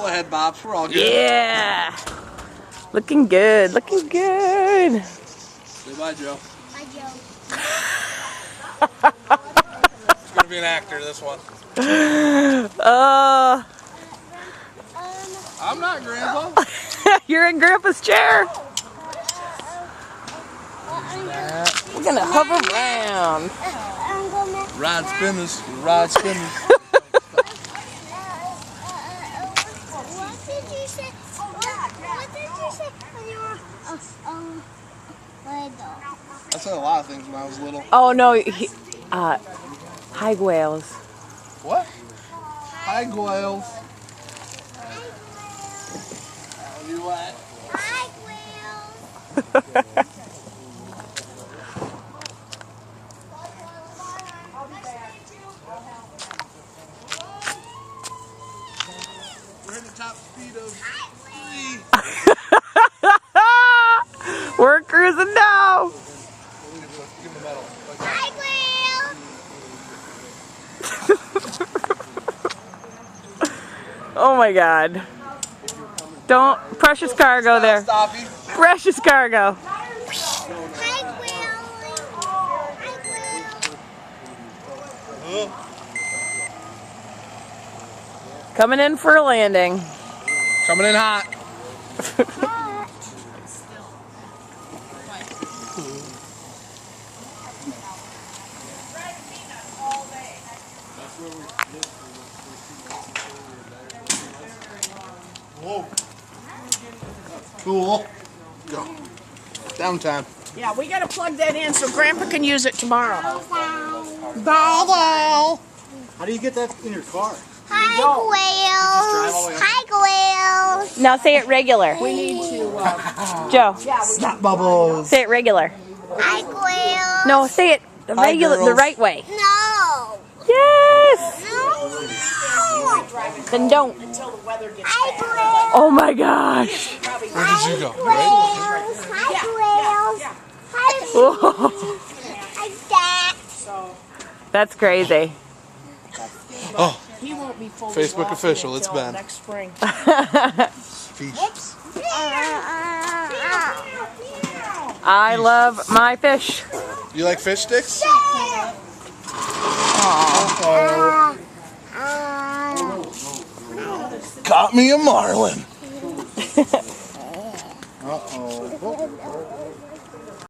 Couple of head bops, we're all good. Yeah. Looking good, looking good. Say bye, Joe. Bye, Joe. It's gonna be an actor, this one. I'm not Grandpa. You're in Grandpa's chair. We're gonna hover around. Ride spinners, ride spinners. What did you say? What did you say when you were little? I said a lot of things when I was little. Oh no, high whales. What? Hi, Gwales. How do you what? Hi, Will. We're in the top speed of 3. We're cruising now. Give him the medal. Hi, Will. Oh my God. Don't, precious cargo there. Stoppy. Precious cargo. Hi, Will. Hi, Will. Coming in for a landing. Coming in hot. Whoa. Cool. Go. Downtime. Yeah, we gotta plug that in so Grandpa can use it tomorrow. Bye. How do you get that in your car? Hi, Gwales. Hi, Gwales. Now say it regular. We need to, Joe, Snot bubbles. say it regular. Hi, Gwales. No, say it the Hi, regular, the girls. right way. No. Yes. No. Then don't. until the weather gets Hi, bad. Gwales. Oh my gosh. Where did you go? Gwales. Hi, Gwales. Hi, Whoa. like that. So That's crazy. Oh, he won't be fully Facebook walking official, it's until Ben. next spring. fish. I love my fish. You like fish sticks? Caught me a marlin. Uh-oh.